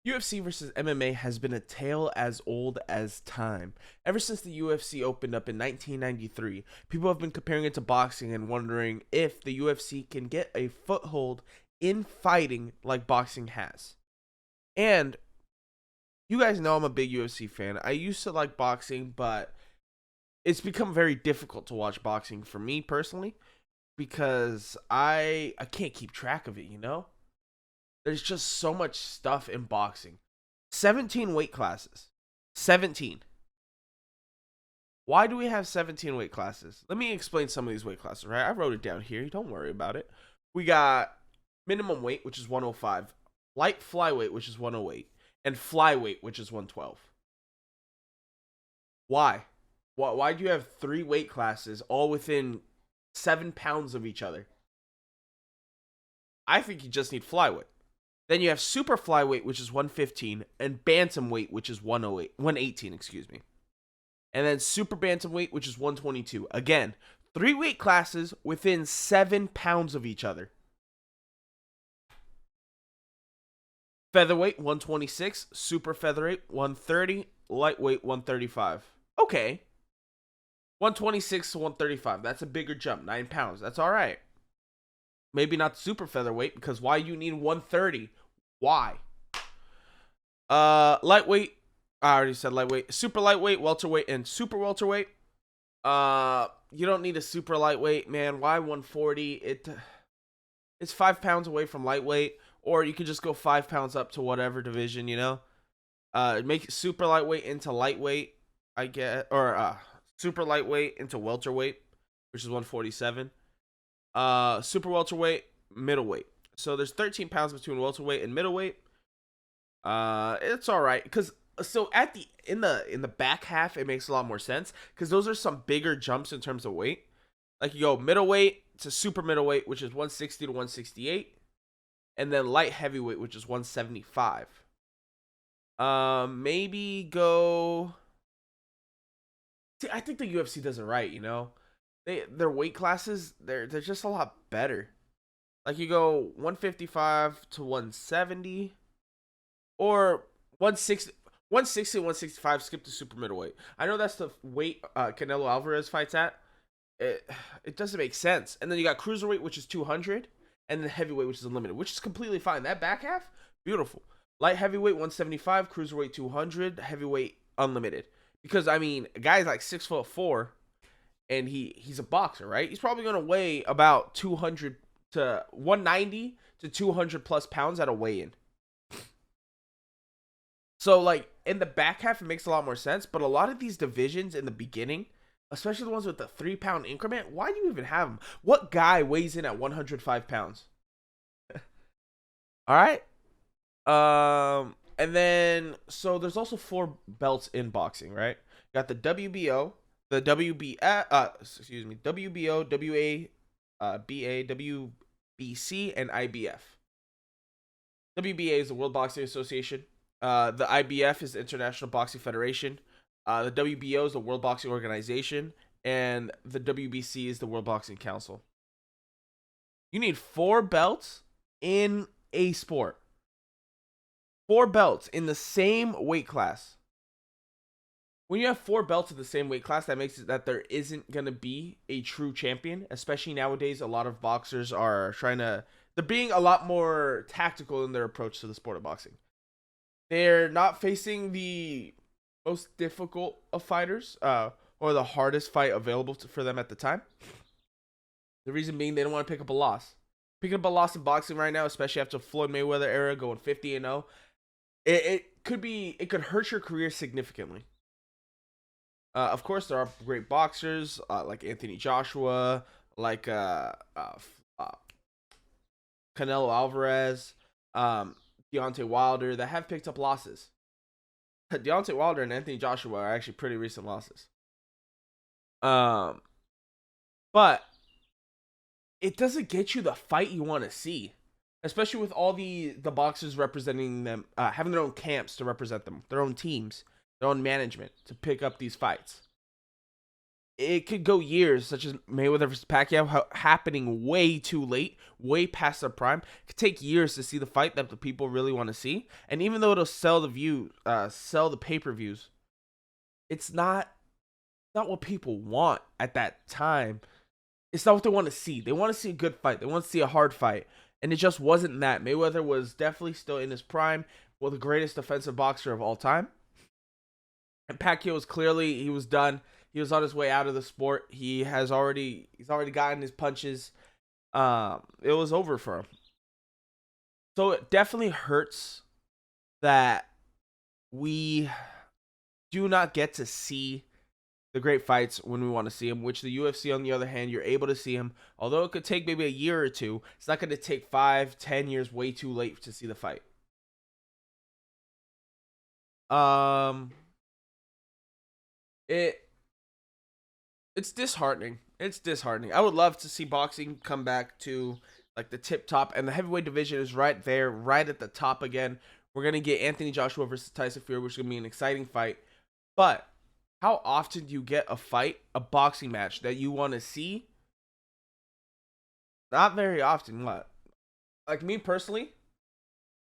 UFC versus MMA has been a tale as old as time. Ever since the UFC opened up in 1993, people have been comparing it to boxing and wondering if the UFC can get a foothold in fighting like boxing has. And you guys know I'm a big UFC fan. I used to like boxing, but it's become very difficult to watch boxing for me personally because I can't keep track of it, you know? There's just so much stuff in boxing. 17 weight classes. 17. Why do we have 17 weight classes? Let me explain some of these weight classes, right? I wrote it down here. Don't worry about it. We got minimum weight, which is 105, light flyweight, which is 108, and flyweight, which is 112. Why? Why do you have three weight classes all within 7 pounds of each other? I think you just need flyweight. Then you have super flyweight, which is 115, and bantamweight, which is 108, 118, excuse me. And then super bantamweight, which is 122. Again, three weight classes within 7 pounds of each other. Featherweight, 126, super featherweight, 130, lightweight, 135. Okay. 126 to 135. That's a bigger jump, 9 pounds. That's all right. Maybe not super featherweight, because why you need 130? Why? Lightweight. I already said lightweight. Super lightweight, welterweight, and super welterweight. You don't need a super lightweight, man. Why 140? It's 5 pounds away from lightweight, or you could just go 5 pounds up to whatever division, you know. Make it super lightweight into lightweight, I get, or super lightweight into welterweight, which is 147. Super welterweight, middleweight. So there's 13 pounds between welterweight and middleweight. It's all right because so in the back half it makes a lot more sense because those are some bigger jumps in terms of weight. Like you go middleweight to super middleweight, which is 160 to 168, and then light heavyweight, which is 175. Maybe go. See, I think the UFC does it right. You know, their weight classes they're just a lot better. Like you go 155 to 170 or 160 160 165 skip to super middleweight. I know that's the weight Canelo Alvarez fights at. It doesn't make sense. And then you got cruiserweight, which is 200, and then heavyweight, which is unlimited, which is completely fine. That back half, beautiful. Light heavyweight 175, cruiserweight 200, heavyweight unlimited. Because I mean, a guy's like 6'4", and he's a boxer, right? He's probably gonna weigh about 200 to 190 to 200 plus pounds at a weigh-in. So like in the back half, it makes a lot more sense. But a lot of these divisions in the beginning, especially the ones with the 3 pound increment, why do you even have them? What guy weighs in at 105 pounds? All right. And then so there's also 4 belts in boxing, right? You got the WBO, the WBO, WA, BA, WBC, and IBF. WBA is the World Boxing Association. The IBF is the International Boxing Federation. The WBO is the World Boxing Organization, and the WBC is the World Boxing Council. You need 4 belts in a sport. 4 belts in the same weight class. When you have 4 belts in the same weight class, that makes it that there isn't going to be a true champion. Especially nowadays, a lot of boxers are they're being a lot more tactical in their approach to the sport of boxing. They're not facing the most difficult of fighters, or the hardest fight available for them at the time. The reason being they don't want to pick up a loss. Picking up a loss in boxing right now, especially after Floyd Mayweather era, going 50-0, it could hurt your career significantly. Of course, there are great boxers like Anthony Joshua, like Canelo Alvarez, Deontay Wilder that have picked up losses. Deontay Wilder and Anthony Joshua are actually pretty recent losses. But it doesn't get you the fight you want to see, especially with all the boxers representing them, having their own camps to represent them, their own teams, their own management to pick up these fights. it could go years, such as Mayweather versus Pacquiao, happening way too late, way past their prime. It could take years to see the fight that the people really want to see. And even though it'll sell sell the pay-per-views, it's not what people want at that time. It's not what they want to see. They want to see a good fight. They want to see a hard fight. And it just wasn't that. Mayweather was definitely still in his prime, well, the greatest defensive boxer of all time. And Pacquiao was clearly, he was done. He was on his way out of the sport. He's already gotten his punches. It was over for him. So it definitely hurts that we do not get to see the great fights when we want to see them, which the UFC, on the other hand, you're able to see them. Although it could take maybe a year or two, it's not going to take 5-10 years way too late to see the fight. It's disheartening. It's disheartening. I would love to see boxing come back to like the tip top, and the heavyweight division is right there, right at the top again. We're gonna get Anthony Joshua versus Tyson Fury, which is gonna be an exciting fight. But how often do you get a fight, a boxing match that you want to see? Not very often. What? Like me personally,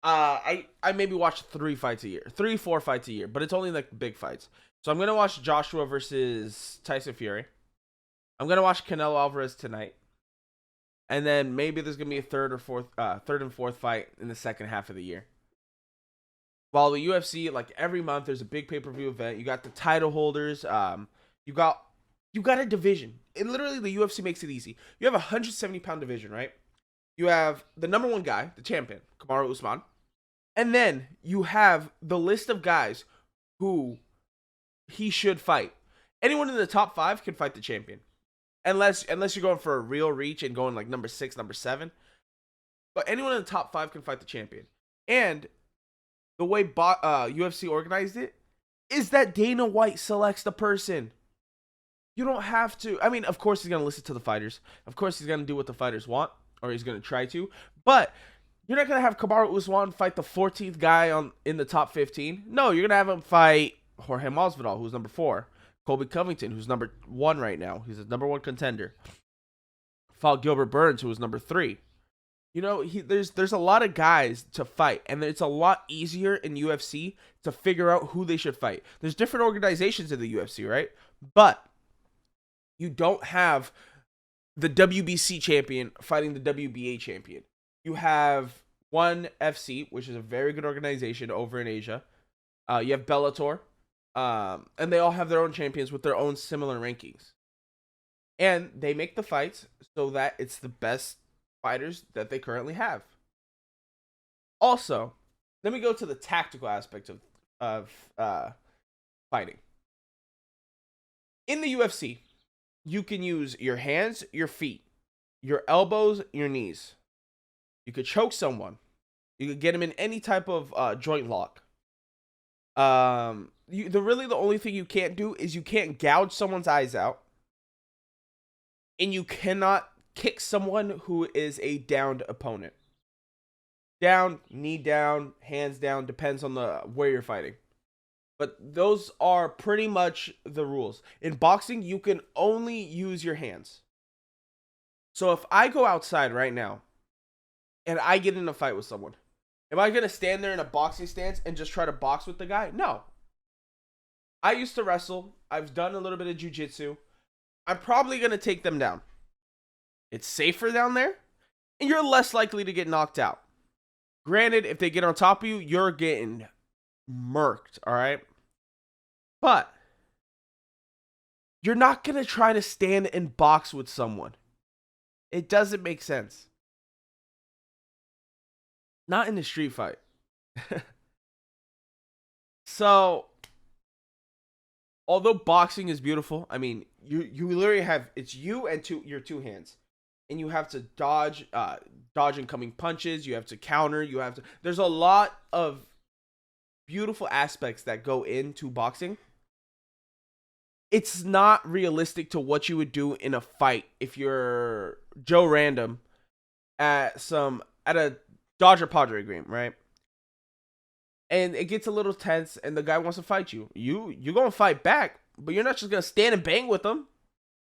I maybe watch 3 fights a year, 3-4 fights a year, but it's only like big fights. So I'm gonna watch Joshua versus Tyson Fury. I'm gonna watch Canelo Alvarez tonight, and then maybe there's gonna be a third and fourth fight in the second half of the year. While the UFC, like every month, there's a big pay-per-view event. You got the title holders. You got a division. And literally, the UFC makes it easy. You have a 170-pound division, right? You have the number one guy, the champion, Kamaru Usman, and then you have the list of guys who he should fight. Anyone in the top 5 can fight the champion, unless you're going for a real reach and going like number 6, number 7. But anyone in the top 5 can fight the champion. And the way UFC organized it is that Dana White selects the person. You don't have to. I mean, of course he's going to listen to the fighters. Of course he's going to do what the fighters want, or he's going to try to. But you're not going to have Kamaru Usman fight the 14th guy in the top 15. No, you're going to have him fight Jorge Masvidal, who's number 4. Colby Covington, who's number 1 right now. He's a number 1 contender. Fought Gilbert Burns, who was number 3. You know, there's a lot of guys to fight, and it's a lot easier in UFC to figure out who they should fight. There's different organizations in the UFC, right? But you don't have the WBC champion fighting the WBA champion. You have ONE FC, which is a very good organization over in Asia. You have Bellator, and they all have their own champions with their own similar rankings. And they make the fights so that it's the best fighters that they currently have. Also, let me go to the tactical aspect of fighting. In the UFC, you can use your hands, your feet, your elbows, your knees. You could choke someone. You could get them in any type of joint lock. The only thing you can't do is you can't gouge someone's eyes out, and you cannot kick someone who is a downed opponent. Down, knee down, hands down, depends on where you're fighting. But those are pretty much the rules. In boxing, you can only use your hands. So if I go outside right now and I get in a fight with someone, am I going to stand there in a boxing stance and just try to box with the guy? No. I used to wrestle. I've done a little bit of jiu-jitsu. I'm probably going to take them down. It's safer down there, and you're less likely to get knocked out. Granted, if they get on top of you, you're getting murked, all right? But you're not going to try to stand and box with someone. It doesn't make sense. Not in a street fight. So, although boxing is beautiful, I mean, you literally have, it's you and your two hands. And you have to dodge incoming punches. You have to counter. There's a lot of beautiful aspects that go into boxing. It's not realistic to what you would do in a fight if you're Joe Random at a Dodger Padre game, right? And it gets a little tense, and the guy wants to fight you. You're gonna fight back, but you're not just gonna stand and bang with them.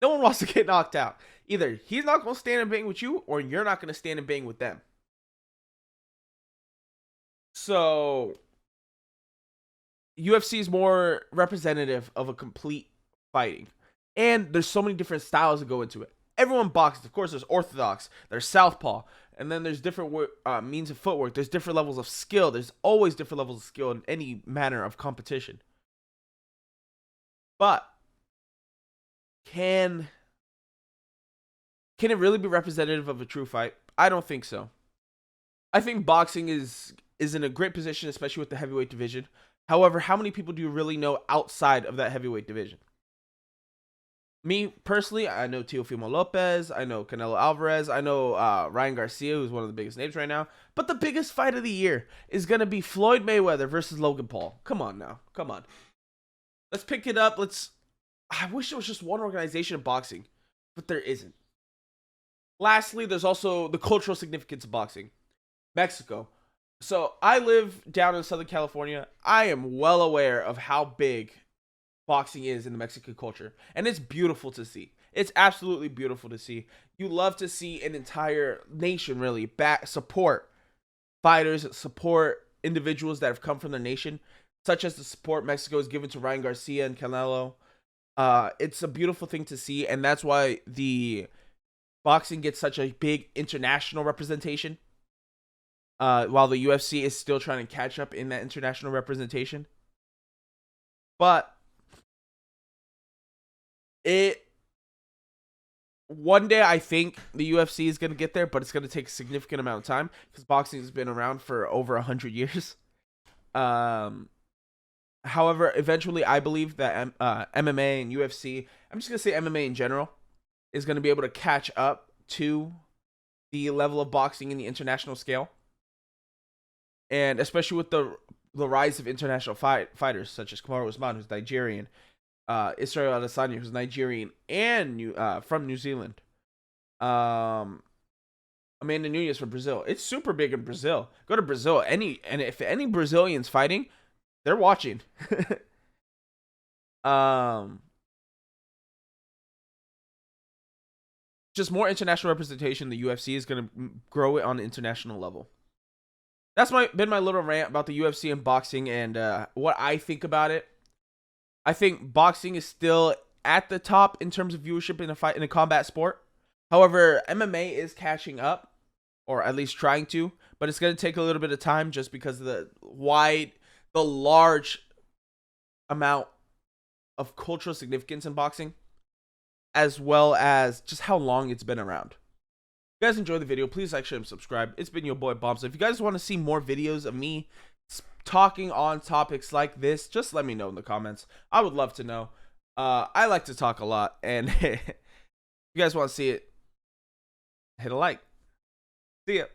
No one wants to get knocked out. Either he's not going to stand and bang with you, or you're not going to stand and bang with them. So UFC is more representative of a complete fighting. And there's so many different styles that go into it. Everyone boxes. Of course, there's orthodox, there's southpaw, and then there's different means of footwork. There's different levels of skill. There's always different levels of skill in any manner of competition. But can it really be representative of a true fight? I don't think so. I think boxing is in a great position, especially with the heavyweight division. However, how many people do you really know outside of that heavyweight division? Me, personally, I know Teofimo Lopez. I know Canelo Alvarez. I know Ryan Garcia, who's one of the biggest names right now. But the biggest fight of the year is going to be Floyd Mayweather versus Logan Paul. Come on now. Come on. Let's pick it up. I wish there was just one organization of boxing, but there isn't. Lastly, there's also the cultural significance of boxing. Mexico. So I live down in Southern California. I am well aware of how big boxing is in the Mexican culture, and it's beautiful to see. It's absolutely beautiful to see. You love to see an entire nation really support fighters, support individuals that have come from their nation, such as the support Mexico has given to Ryan Garcia and Canelo. It's a beautiful thing to see, and that's why the boxing gets such a big international representation. While the UFC is still trying to catch up in that international representation. But one day I think the UFC is going to get there, but it's going to take a significant amount of time because boxing has been around for over 100 years. However, eventually I believe that MMA and UFC, I'm just going to say MMA in general, is going to be able to catch up to the level of boxing in the international scale. And especially with the rise of international fighters such as Kamaru Usman, who's Nigerian, Israel Adesanya, who's Nigerian and from New Zealand, Amanda Nunes from Brazil. It's super big in Brazil. Go to Brazil, if any Brazilians fighting, they're watching. Just more international representation. The UFC is going to grow it on an international level. That's been my little rant about the UFC and boxing and what I think about it. I think boxing is still at the top in terms of viewership in a combat sport. However, MMA is catching up, or at least trying to, but it's going to take a little bit of time just because of the large amount of cultural significance in boxing, as well as just how long it's been around. If you guys enjoyed the video, please like, share, and subscribe. It's been your boy Bombs. If you guys want to see more videos of me talking on topics like this, just let me know in the comments. I would love to know. I like to talk a lot, and if you guys want to see it, hit a like. See ya.